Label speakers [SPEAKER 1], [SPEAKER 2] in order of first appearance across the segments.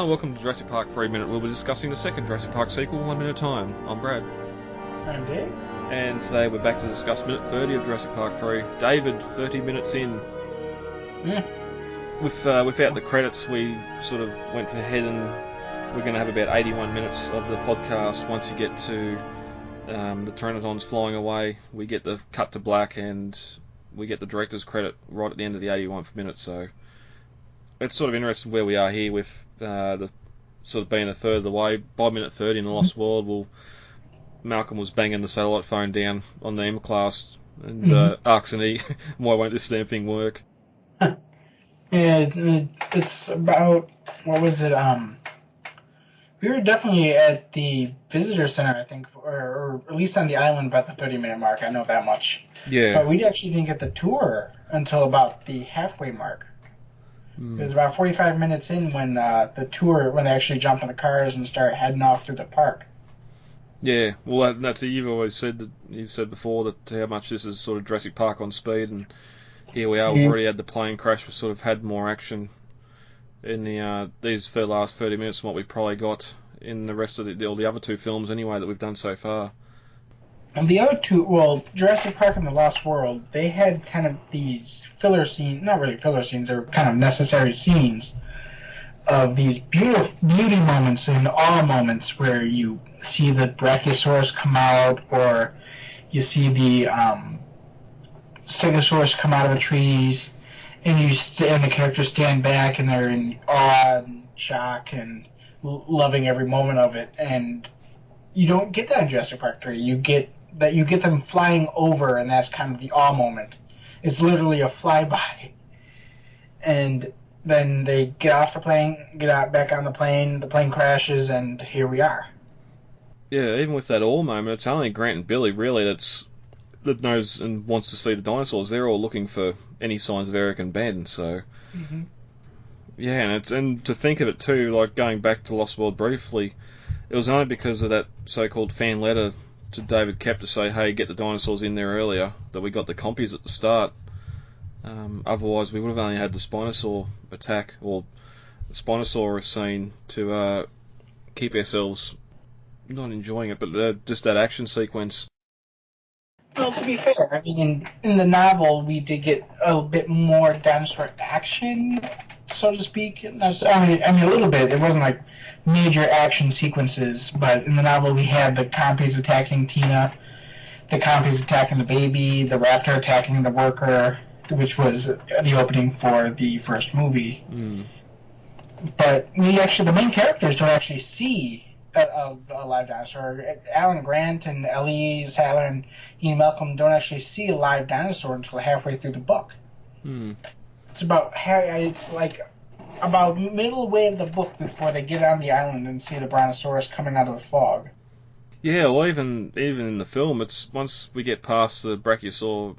[SPEAKER 1] welcome to Jurassic Park 3 Minute. We'll be discussing the second Jurassic Park sequel, 1 minute at a time. I'm Brad.
[SPEAKER 2] I'm Dave.
[SPEAKER 1] And today we're back to discuss minute 30 of Jurassic Park 3. David, 30 minutes in.
[SPEAKER 2] Yeah.
[SPEAKER 1] Without the credits, we sort of went ahead and we're going to have about 81 minutes of the podcast. Once you get to the Pteranodons flying away, we get the cut to black and we get the director's credit right at the end of the 81th minute, so it's sort of interesting where we are here with the sort of being a third of the way. By minute 30 in The Lost World, Malcolm was banging the satellite phone down on the M-Class and asking me, why won't this damn thing work?
[SPEAKER 2] Yeah, it's about, what was it, we were definitely at the visitor center, I think, or at least on the island about the 30-minute mark, I know that much.
[SPEAKER 1] Yeah.
[SPEAKER 2] But we actually didn't get the tour until about the halfway mark. It was about 45 minutes in when when they actually jump in the cars and start heading off through the park.
[SPEAKER 1] Yeah, well, that's it. You've said before that how much this is sort of Jurassic Park on speed, and here we are. We've already had the plane crash. We've sort of had more action in these last 30 minutes than what we've probably got in the rest of the other two films anyway that we've done so far.
[SPEAKER 2] And the other two, well, Jurassic Park and The Lost World, they had kind of these filler scenes, not really filler scenes, they're kind of necessary scenes of these beauty moments and awe moments where you see the Brachiosaurus come out, or you see the Stegosaurus come out of the trees, and and the characters stand back and they're in awe and shock and loving every moment of it. And you don't get that in Jurassic Park 3. You get them flying over, and that's kind of the awe moment. It's literally a flyby. And then they get off the plane, back on the plane crashes, and here we are.
[SPEAKER 1] Yeah, even with that awe moment, it's only Grant and Billy really that knows and wants to see the dinosaurs. They're all looking for any signs of Eric and Ben, so... Mm-hmm. Yeah, and to think of it too, like going back to Lost World briefly, it was only because of that so-called fan letter to David Kep to say, hey, get the dinosaurs in there earlier, that we got the compies at the start. Otherwise, we would have only had the Spinosaur attack, or the Spinosaurus scene to keep ourselves not enjoying it, but just that action sequence.
[SPEAKER 2] Well, to be fair, I mean, in the novel, we did get a bit more dinosaur action, so to speak. I mean, a little bit. It wasn't like major action sequences, but in the novel we had the compies attacking Tina, the compies attacking the baby, the raptor attacking the worker, which was the opening for the first movie. But the main characters don't actually see a live dinosaur. Alan Grant and Ellie Sattler and Ian Malcolm don't actually see a live dinosaur until halfway through the book. It's about middle way of the book before they get on the island and see the Brontosaurus coming out of the fog.
[SPEAKER 1] Yeah, well, even in the film, it's once we get past the Brachiosaur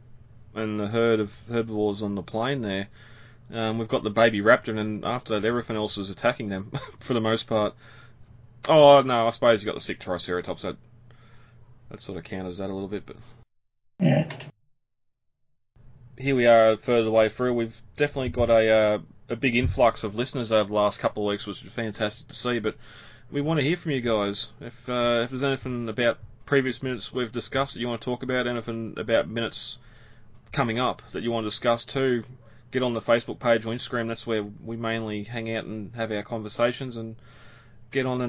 [SPEAKER 1] and the herd of herbivores on the plane there, we've got the baby raptor, and after that, everything else is attacking them for the most part. Oh no, I suppose you got the sick Triceratops. That sort of counters that a little bit, but
[SPEAKER 2] yeah.
[SPEAKER 1] Here we are further the way through. We've definitely got a big influx of listeners over the last couple of weeks, which is fantastic to see, but we want to hear from you guys. If there's anything about previous minutes we've discussed that you want to talk about, anything about minutes coming up that you want to discuss too, get on the Facebook page or Instagram. That's where we mainly hang out and have our conversations, and get on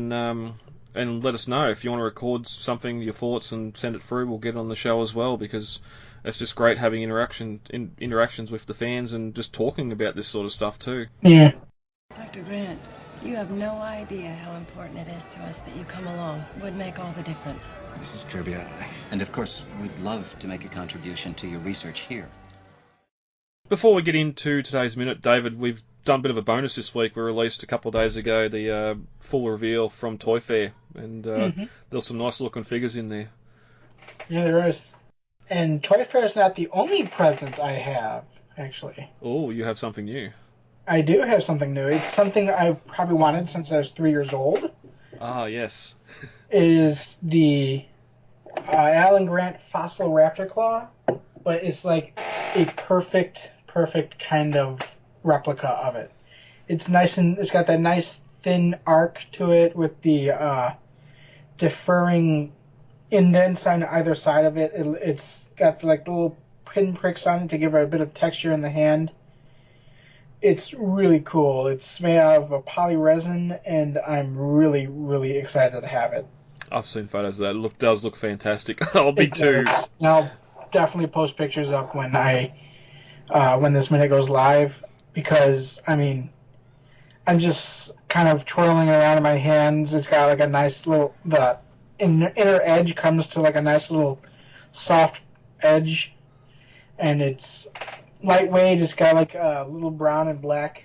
[SPEAKER 1] and let us know. If you want to record something, your thoughts, and send it through, we'll get it on the show as well, because it's just great having interactions with the fans and just talking about this sort of stuff too.
[SPEAKER 2] Yeah.
[SPEAKER 3] Dr. Grant, you have no idea how important it is to us that you come along. It would make all the difference.
[SPEAKER 4] This is Kirby. And of course, we'd love to make a contribution to your research here.
[SPEAKER 1] Before we get into today's minute, David, we've done a bit of a bonus this week. We released a couple of days ago the full reveal from Toy Fair, and there's some nice looking figures in there.
[SPEAKER 2] Yeah, there is. And Toy Fair is not the only present I have, actually.
[SPEAKER 1] Oh, you have something new.
[SPEAKER 2] I do have something new. It's something I've probably wanted since I was 3 years old.
[SPEAKER 1] Ah, yes.
[SPEAKER 2] It is the Alan Grant Fossil Raptor Claw, but it's like a perfect kind of replica of it. It's nice, and it's got that nice thin arc to it with the deferring indents on either side of it. It's got like little pinpricks on it to give it a bit of texture in the hand. It's really cool. It's made out of a poly resin, and I'm really, really excited to have it.
[SPEAKER 1] I've seen photos of that. It does look fantastic. I'll be too.
[SPEAKER 2] And I'll definitely post pictures up when when this minute goes live, because I mean, I'm just kind of twirling it around in my hands. It's got like a nice little inner edge comes to like a nice little soft edge, and it's lightweight. It's got like a little brown and black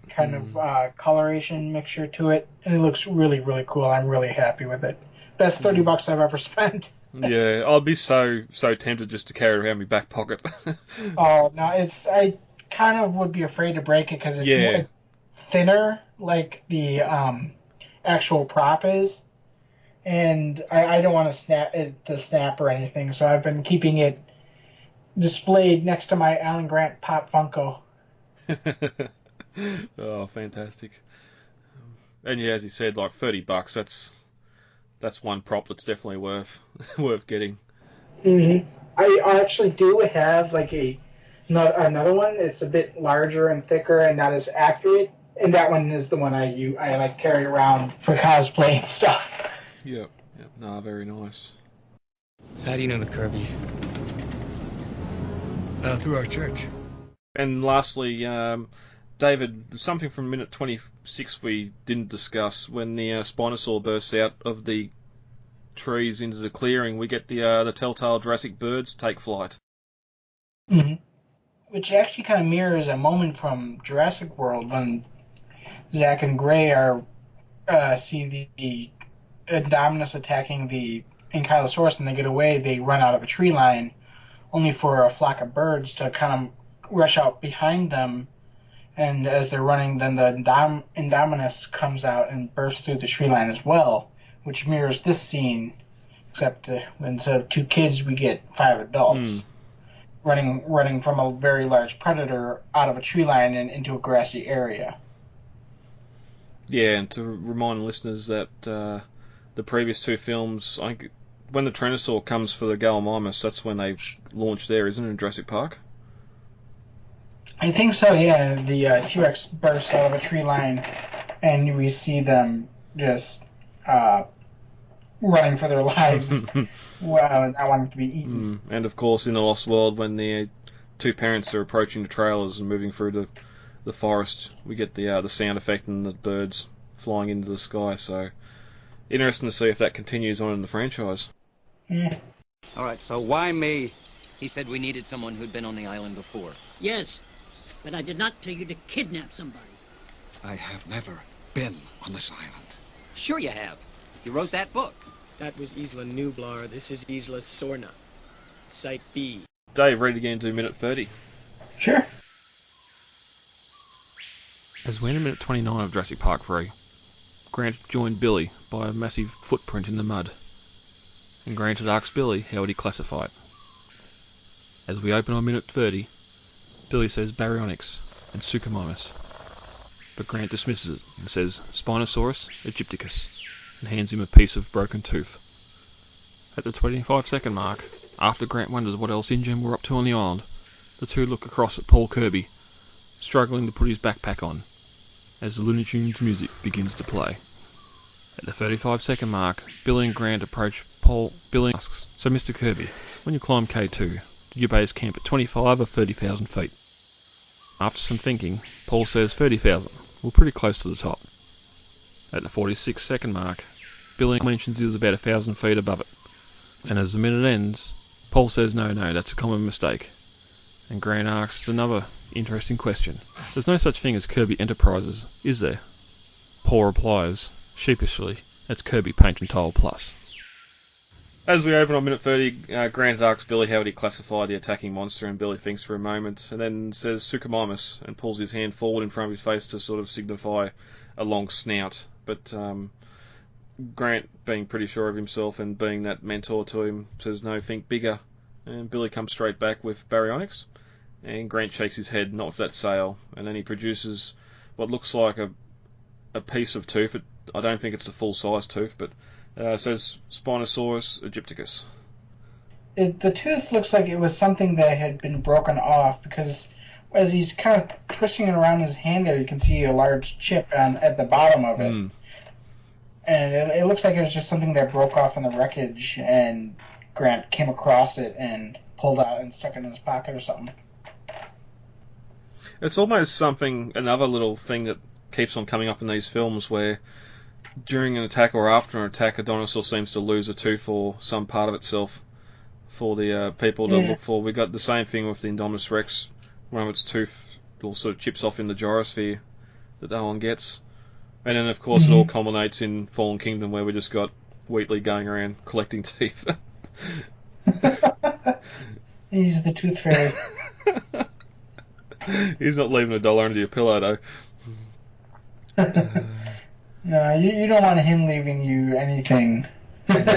[SPEAKER 2] kind of coloration mixture to it, and it looks really, really cool. I'm really happy with it. Best $30 I've ever spent.
[SPEAKER 1] Yeah, I'd be so tempted just to carry it around my back pocket.
[SPEAKER 2] Oh no, I kind of would be afraid to break it because it's thinner, like the actual prop is, and I don't want to snap or anything. So I've been keeping it displayed next to my Alan Grant Pop Funko.
[SPEAKER 1] Oh, fantastic! And yeah, as you said, like $30. That's one prop that's definitely worth getting.
[SPEAKER 2] Mm-hmm. I actually do have like another one. It's a bit larger and thicker and not as accurate, and that one is the one I like carry around for cosplay and stuff.
[SPEAKER 1] Yep. No, very nice.
[SPEAKER 5] So how do you know the Kirbys? Through our church.
[SPEAKER 1] And lastly, David, something from minute 26 we didn't discuss. When the spinosaur bursts out of the trees into the clearing, we get the telltale Jurassic birds take flight.
[SPEAKER 2] Mm-hmm. Which actually kind of mirrors a moment from Jurassic World when Zach and Gray see the Indominus attacking the Ankylosaurus, and they get away. They run out of a tree line, only for a flock of birds to kind of rush out behind them. And as they're running, then the Indominus comes out and bursts through the tree line as well, which mirrors this scene, except instead of 2 kids, we get 5 adults running from a very large predator out of a tree line and into a grassy area.
[SPEAKER 1] Yeah, and to remind listeners that the previous 2 films, I think when the Tyrannosaur comes for the Gallimimus, that's when they launch there, isn't it, in Jurassic Park?
[SPEAKER 2] I think so, yeah. The T-Rex bursts out of a tree line, and we see them just running for their lives. Wow, I want them to be eaten.
[SPEAKER 1] And of course, in the Lost World, when the 2 parents are approaching the trailers and moving through the forest, we get the sound effect and the birds flying into the sky. So interesting to see if that continues on in the franchise.
[SPEAKER 2] Yeah.
[SPEAKER 6] All right, so why me?
[SPEAKER 4] He said we needed someone who'd been on the island before.
[SPEAKER 7] Yes, but I did not tell you to kidnap somebody.
[SPEAKER 6] I have never been on this island.
[SPEAKER 4] Sure you have. You wrote that book.
[SPEAKER 5] That was Isla Nublar. This is Isla Sorna. Site B.
[SPEAKER 1] Dave, ready to get into minute 30?
[SPEAKER 2] Sure.
[SPEAKER 1] As we enter minute 29 of Jurassic Park 3, Grant joined Billy by a massive footprint in the mud, and Grant asks Billy how would he classify it. As we open on minute 30, Billy says Baryonyx and Suchomimus, but Grant dismisses it and says Spinosaurus aegypticus, and hands him a piece of broken tooth. At the 25-second mark, after Grant wonders what else InGen were up to on the island, the two look across at Paul Kirby, struggling to put his backpack on, as the Looney Tunes music begins to play. At the 35-second mark, Billy and Grant approach Paul. Billy asks, "So Mr. Kirby, when you climbed K2, did you base camp at 25 or 30,000 feet?" After some thinking, Paul says 30,000. We're pretty close to the top. At the 46-second mark, Billy mentions he was about 1,000 feet above it. And as the minute ends, Paul says no, that's a common mistake. And Grant asks another interesting question. There's no such thing as Kirby Enterprises, is there? Paul replies, sheepishly, that's Kirby Paint and Tile Plus. As we open on minute 30, Grant asks Billy how would he classify the attacking monster, and Billy thinks for a moment, and then says Suchomimus, and pulls his hand forward in front of his face to sort of signify a long snout. But Grant, being pretty sure of himself and being that mentor to him, says no, think bigger. And Billy comes straight back with Baryonyx, and Grant shakes his head, not with that sail, and then he produces what looks like a piece of tooth. I don't think it's a full-size tooth, but it says Spinosaurus aegypticus.
[SPEAKER 2] The tooth looks like it was something that had been broken off, because as he's kind of twisting it around his hand there, you can see a large chip at the bottom of it. And it looks like it was just something that broke off in the wreckage, and Grant came across it and pulled out and stuck it in his pocket or something.
[SPEAKER 1] It's almost another little thing that keeps on coming up in these films, where during an attack or after an attack, a dinosaur seems to lose a tooth or some part of itself for the people to look for. We got the same thing with the Indominus Rex. One of its tooth all sort of chips off in the gyrosphere that no one gets. And then, of course, it all culminates in Fallen Kingdom, where we just got Wheatley going around collecting teeth.
[SPEAKER 2] He's the tooth fairy.
[SPEAKER 1] He's not leaving $1 under your pillow, though.
[SPEAKER 2] No, you don't want him leaving you anything. Ted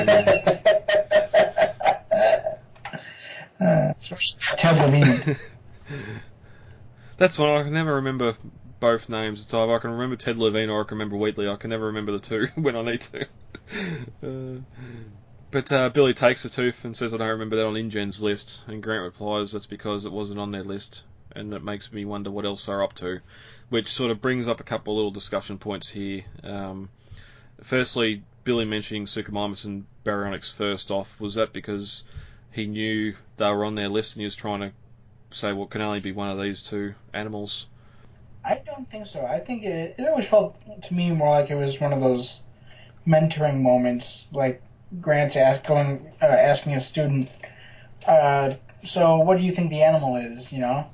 [SPEAKER 2] Levine.
[SPEAKER 1] That's one I can never remember both names. It's either I can remember Ted Levine or I can remember Wheatley. I can never remember the two when I need to. But Billy takes the tooth and says, I don't remember that on InGen's list. And Grant replies, that's because it wasn't on their list. And it makes me wonder what else they're up to. Which sort of brings up a couple of little discussion points here. Firstly, Billy mentioning Suchomimus and Baryonyx first off. Was that because he knew they were on their list and he was trying to say, well, it can only be one of these two animals?
[SPEAKER 2] I don't think so. I think it always felt to me more like it was one of those mentoring moments, like Grant's asking a student, so what do you think the animal is, you know?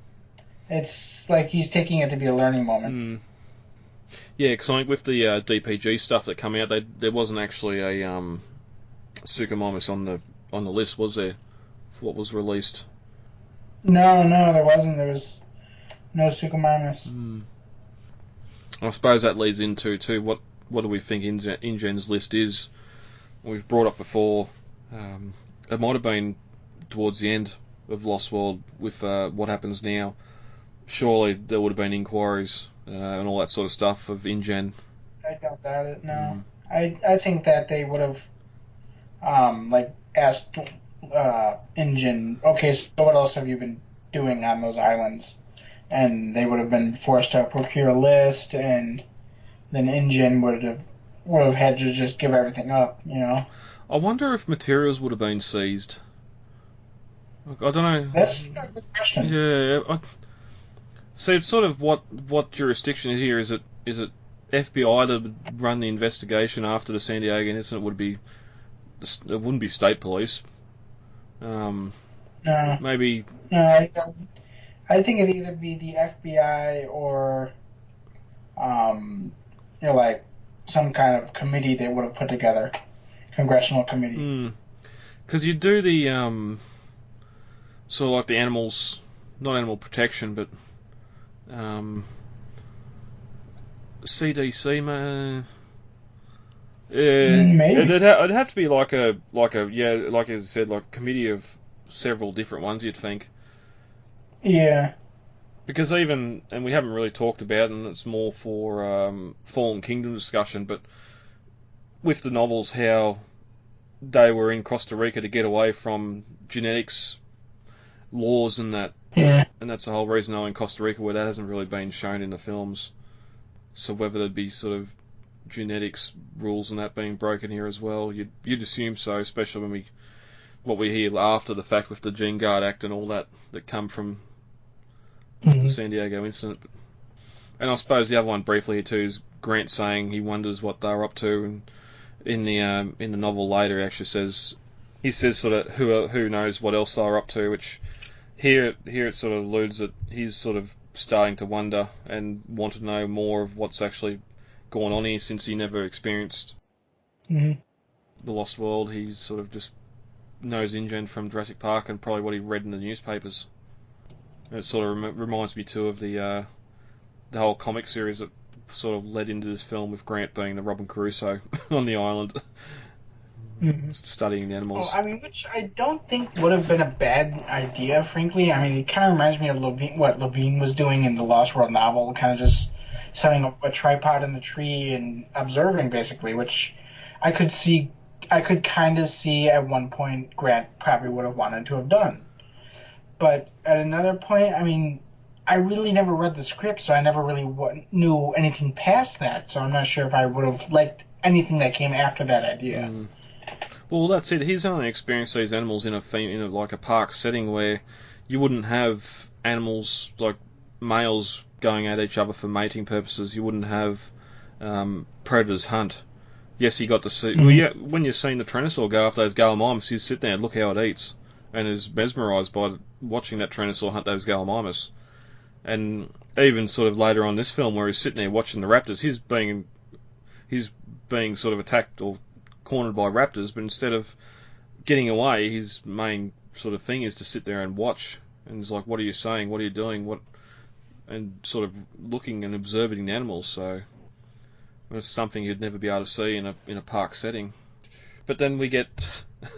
[SPEAKER 2] It's like he's taking it to be a learning moment.
[SPEAKER 1] Yeah, because like with the DPG stuff that come out, there wasn't actually a Suchomimus on the list, was there, for what was released?
[SPEAKER 2] No, there wasn't. There was no Suchomimus.
[SPEAKER 1] I suppose that leads into too what do we think InGen's list is? We've brought up before. It might have been towards the end of Lost World with what happens now. Surely there would have been inquiries and all that sort of stuff of InGen.
[SPEAKER 2] I doubt that. No, I think that they would have asked InGen, okay, so what else have you been doing on those islands? And they would have been forced to procure a list, and then InGen would have had to just give everything up, you know.
[SPEAKER 1] I wonder if materials would have been seized. I don't know.
[SPEAKER 2] That's a good question.
[SPEAKER 1] Yeah. See, it's sort of what jurisdiction here is it? Is it FBI that would run the investigation after the San Diego incident? It wouldn't be state police.
[SPEAKER 2] No.
[SPEAKER 1] Maybe.
[SPEAKER 2] No, I think it'd either be the FBI or, like some kind of committee they would have put together, congressional committee.
[SPEAKER 1] Because you do the sort of like the animals, not animal protection, but CDC, man.
[SPEAKER 2] Maybe
[SPEAKER 1] it'd have to be like a like as I said, like a committee of several different ones. You'd think.
[SPEAKER 2] Yeah.
[SPEAKER 1] Because and we haven't really talked about, and it's more for Fallen Kingdom discussion, but with the novels, how they were in Costa Rica to get away from genetics laws and that.
[SPEAKER 2] Yeah.
[SPEAKER 1] And that's the whole reason they're in Costa Rica, where that hasn't really been shown in the films. So whether there'd be sort of genetics rules and that being broken here as well, you'd assume so, especially when what we hear after the fact with the Gene Guard Act and all that come from the San Diego incident. And I suppose the other one briefly here too is Grant saying he wonders what they're up to, and in the novel later he actually says sort of who knows what else they're up to, which here it sort of alludes that he's sort of starting to wonder and want to know more of what's actually going on here, since he never experienced the Lost World. He sort of just knows InGen from Jurassic Park and probably what he read in the newspapers. And it sort of reminds me too of the whole comic series that sort of led into this film, with Grant being the Robin Crusoe on the island, studying the animals.
[SPEAKER 2] Well, I mean, which I don't think would have been a bad idea, frankly. I mean, it kind of reminds me of what Levine was doing in the Lost World novel, kind of just setting up a tripod in the tree and observing, basically, which I could kind of see at one point Grant probably would have wanted to have done. But at another point, I mean, I really never read the script, so I never really knew anything past that, so I'm not sure if I would have liked anything that came after that idea.
[SPEAKER 1] Mm. Well, that's it. He's only experienced these animals in a park setting where you wouldn't have animals like males going at each other for mating purposes. You wouldn't have predators hunt. Yes, he got to see.
[SPEAKER 2] Mm-hmm.
[SPEAKER 1] Well, yeah, when you're seeing the Tyrannosaur go after those Gallimimus, you sit there and look how it eats, and is mesmerised by watching that Tyrannosaur hunt those Gallimimus. And even sort of later on this film, where he's sitting there watching the raptors, he's being sort of attacked or cornered by raptors, but instead of getting away, his main sort of thing is to sit there and watch. And he's like, "What are you saying? What are you doing? What?" And sort of looking and observing the animals. So it's something you'd never be able to see in a park setting. But then we get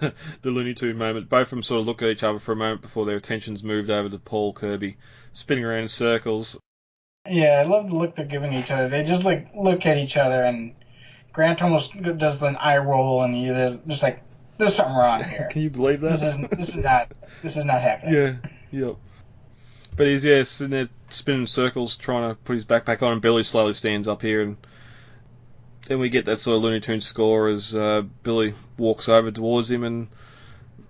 [SPEAKER 1] the Looney Tune moment. Both of them sort of look at each other for a moment before their attention's moved over to Paul Kirby, spinning around in circles.
[SPEAKER 2] Yeah, I love the look they're giving each other. They just look at each other, and Grant almost does an eye roll, and you're just like, "There's something wrong here."
[SPEAKER 1] Can you believe that?
[SPEAKER 2] This is not happening.
[SPEAKER 1] Yeah, yep. But he's sitting there spinning circles, trying to put his backpack on, and Billy slowly stands up here, and then we get that sort of Looney Tunes score as Billy walks over towards him, and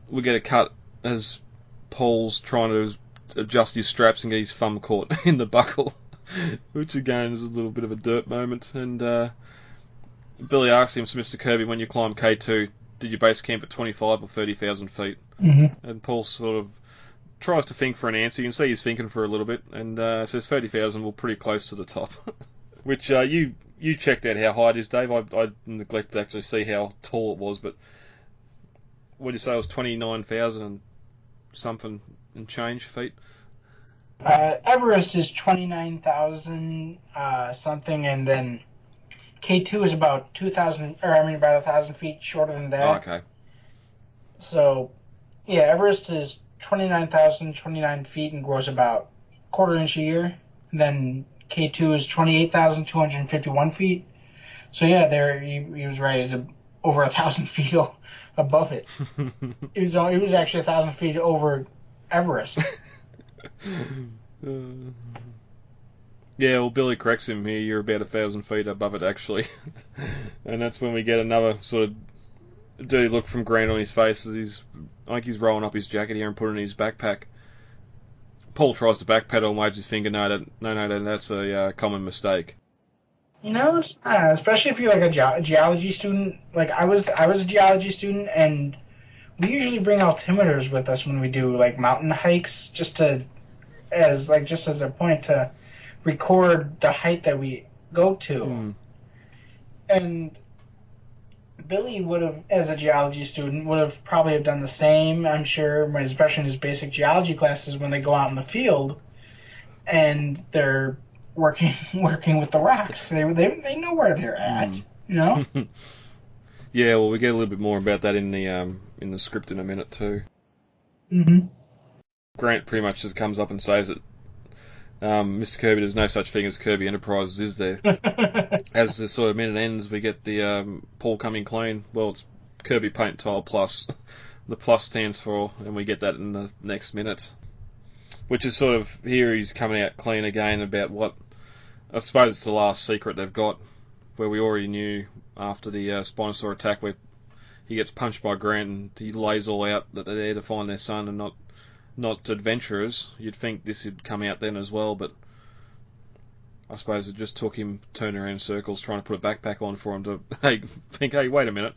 [SPEAKER 1] we get a cut as Paul's trying to adjust his straps and get his thumb caught in the buckle, which again is a little bit of a dirt moment. And Billy asks him, "So Mr. Kirby, when you climbed K2, did you base camp at 25 or 30,000 feet?"
[SPEAKER 2] Mm-hmm.
[SPEAKER 1] And Paul sort of tries to think for an answer. You can see he's thinking for a little bit, and says 30,000, well, pretty close to the top. Which you checked out how high it is, Dave. I neglected to actually see how tall it was, but what did you say it was 29,000 and something and change feet?
[SPEAKER 2] Everest is 29,000 something, and then K2 is about 1,000 feet shorter than that.
[SPEAKER 1] Oh, okay.
[SPEAKER 2] So, yeah, Everest is 29 feet and grows about quarter inch a year. And then K2 is 28,251 feet. So yeah, there he was right. It's over 1,000 feet above it. It was actually 1,000 feet over Everest.
[SPEAKER 1] Yeah, well, Billy corrects him here. You're about 1,000 feet above it, actually. And that's when we get another sort of dirty look from Grant on his face as I think he's rolling up his jacket here and putting it in his backpack. Paul tries to backpedal and waves his finger. No, that's a common mistake.
[SPEAKER 2] You know, it's not, especially if you're like a geology student. Like I was a geology student, and we usually bring altimeters with us when we do like mountain hikes, just as a point to record the height that we go to. And Billy would have, as a geology student, would have probably have done the same, I'm sure, especially in his basic geology classes when they go out in the field and they're working with the rocks. They know where they're at, you know?
[SPEAKER 1] Yeah, well, we get a little bit more about that in the script in a minute too.
[SPEAKER 2] Mm-hmm.
[SPEAKER 1] Grant pretty much just comes up and says that Mr. Kirby, there's no such thing as Kirby Enterprises, is there? As the sort of minute ends, we get the Paul coming clean. Well, it's Kirby Paint Tile Plus. The plus stands for, and we get that in the next minute. Which is sort of, here he's coming out clean again about what, I suppose it's the last secret they've got, where we already knew after the spinosaur attack where he gets punched by Grant and he lays all out that they're there to find their son and not adventurers. You'd think this would come out then as well, but I suppose it just took him turning around in circles trying to put a backpack on for him to think, hey, wait a minute.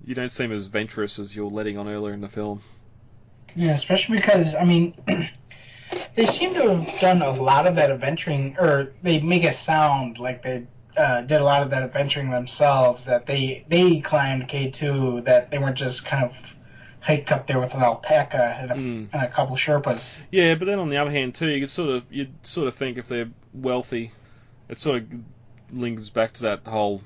[SPEAKER 1] You don't seem as adventurous as you're letting on earlier in the film.
[SPEAKER 2] Yeah, especially because, I mean, they seem to have done a lot of that adventuring, or they make it sound like they did a lot of that adventuring themselves, that they climbed K2, that they weren't just kind of hiked up there with an alpaca and a couple Sherpas.
[SPEAKER 1] Yeah, but then on the other hand too, you'd sort of think if they're wealthy, it sort of links back to that whole